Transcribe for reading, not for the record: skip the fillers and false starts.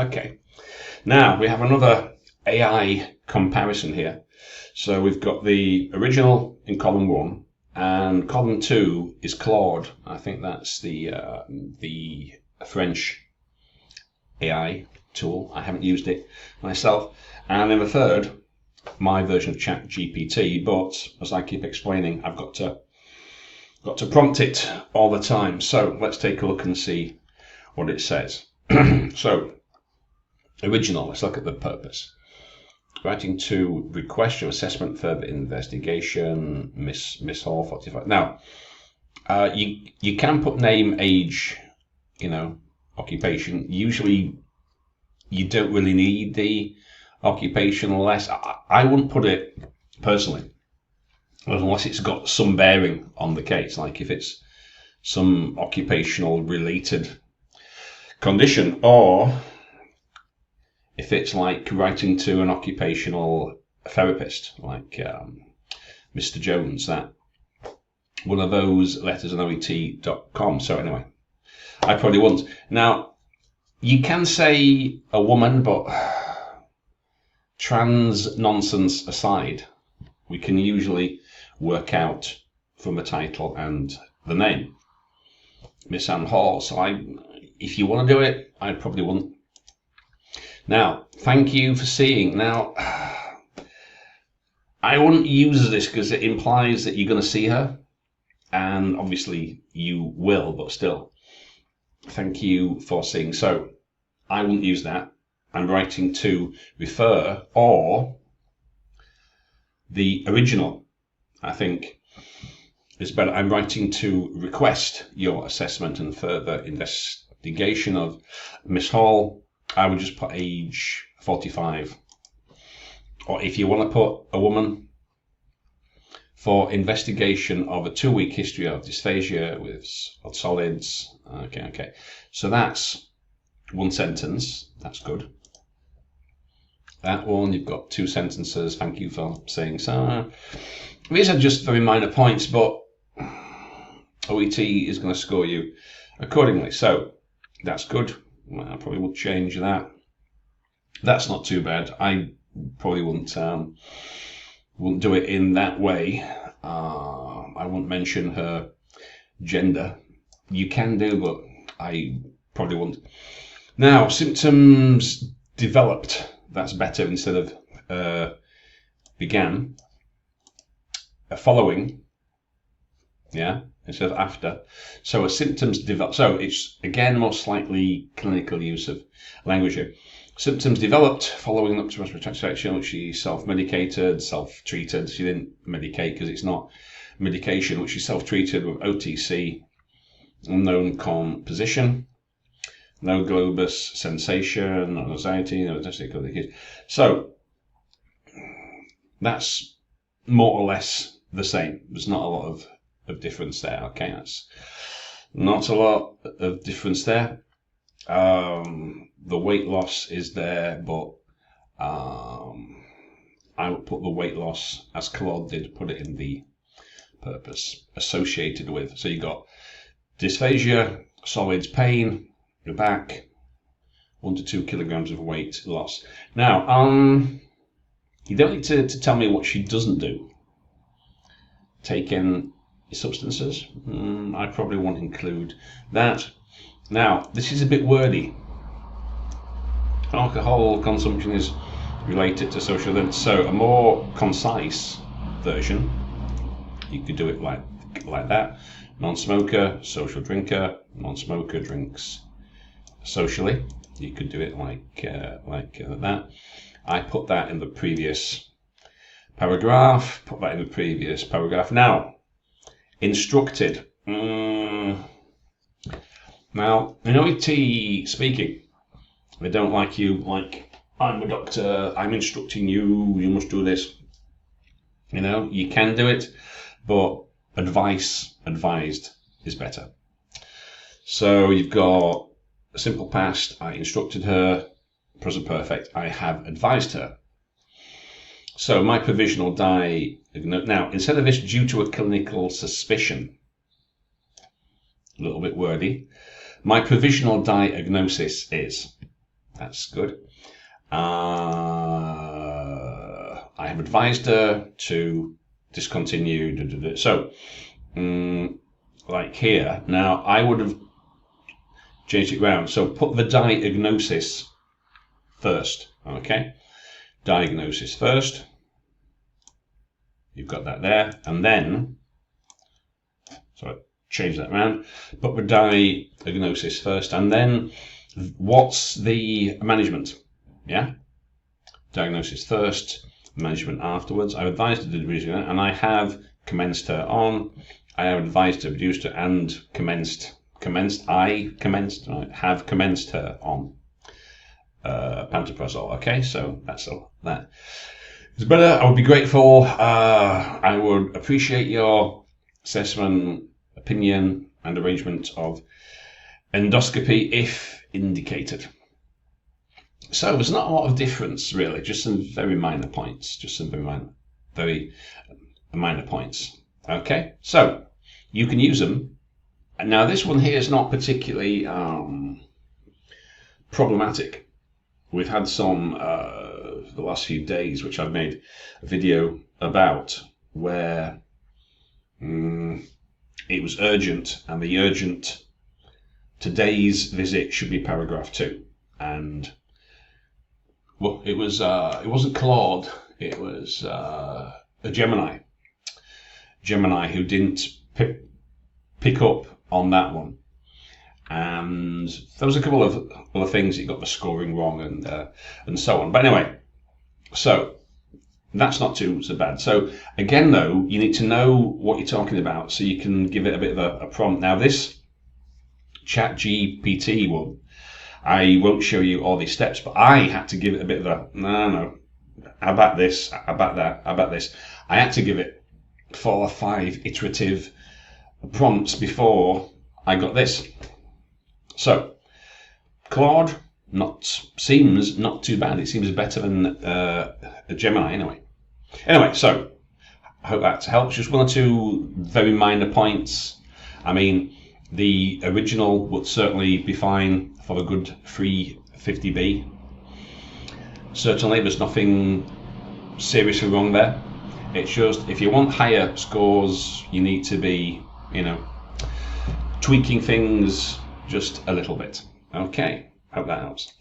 Okay. Now we have another AI comparison here. So we've got the original in column 1, and column 2 is Claude. I think that's the French AI tool. I haven't used it myself. And in the third, my version of ChatGPT, but as I keep explaining, I've got to prompt it all the time. So let's take a look and see what it says. So original, let's look at the purpose. Writing to request your assessment, further investigation, Miss Hall 45. Now, you can put name, age, occupation. Usually you don't really need the occupation unless, I wouldn't put it personally, unless it's got some bearing on the case, like if it's some occupational related condition, or if it's like writing to an occupational therapist, like Mr. Jones, that one of those letters on OET.com. So anyway, I probably wouldn't. Now, you can say a woman, but trans nonsense aside, we can usually work out from the title and the name, Miss Ann Hall. So if you want to do it, I probably wouldn't. Now, thank you for seeing. Now, I wouldn't use this because it implies that you're going to see her, and obviously you will, but still, thank you for seeing. So I wouldn't use that. I'm writing to refer, or the original, I think, is better. I'm writing to request your assessment and further investigation of Miss Hall. I would just put age 45. Or if you want to put a woman, for investigation of a 2-week history of dysphagia with solids. Okay. So that's one sentence. That's good. That one, you've got 2 sentences. Thank you for saying so. These are just very minor points, but OET is going to score you accordingly. So that's good. I probably would change that. That's not too bad. I probably wouldn't do it in that way. I wouldn't mention her gender. You can do, but I probably wouldn't. Now, symptoms developed. That's better instead of began. Following. Yeah. Instead of after. So a symptoms develop. So it's again more slightly clinical use of language here. Symptoms developed following up to respiratory infection. She self-medicated, self-treated. She didn't medicate because it's not medication, which she self-treated with OTC, unknown composition, no globus sensation, no anxiety, no testing. So that's more or less the same. There's not a lot of difference there. Okay, that's not a lot of difference there. The weight loss is there, but I would put the weight loss, as Claude did, put it in the purpose associated with. So you got dysphagia, solids, pain, your back, 1 to 2 kilograms of weight loss. Now, you don't need to tell me what she doesn't do. Taking substances, I probably won't include that. Now, this is a bit wordy. Alcohol consumption is related to social events. So a more concise version, you could do it like that. Non-smoker, social drinker. Non-smoker drinks socially. You could do it like that. I put that in the previous paragraph. Put that in the previous paragraph. Now, instructed. Now, in OET speaking, they don't like you like, I'm a doctor, I'm instructing you, you must do this. You can do it, but advised is better. So you've got a simple past, I instructed her, present perfect, I have advised her. So my provisional now, instead of this, due to a clinical suspicion, a little bit wordy, my provisional diagnosis is, That's good. I have advised her to discontinue. So, like here, now I would have changed it round. So put the diagnosis first, okay? Diagnosis first. You've got that there. And then, so change that around. Put the diagnosis first. And then what's the management? Yeah? Diagnosis first, management afterwards. I've advised her to reduce her, and I have commenced her on. I have advised her, reduced her, and have commenced her on pantoprazole. Okay, so that's all that. It's better. I would be grateful. I would appreciate your assessment, opinion, and arrangement of endoscopy if indicated. So there's not a lot of difference really, just some very minor points, very minor points. Okay, so you can use them. Now this one here is not particularly problematic. We've had some the last few days, which I've made a video about, where it was urgent, and the urgent today's visit should be paragraph 2, and well, it wasn't Claude, it was a Gemini who didn't pick up on that one, and there was a couple of other things that got the scoring wrong and so on. But anyway, so that's not too so bad. So again, though, you need to know what you're talking about so you can give it a bit of a prompt. Now this ChatGPT one, I won't show you all these steps, but I had to give it a bit of a no, how about this, how about that, how about this. I had to give it 4 or 5 iterative prompts before I got this. So Claude seems not too bad. It seems better than a Gemini anyway. Anyway, so I hope that helps. Just 1 or 2 very minor points. I mean, the original would certainly be fine for a good 350B. Certainly, there's nothing seriously wrong there. It's just, if you want higher scores, you need to be, tweaking things just a little bit. Okay, hope that helps.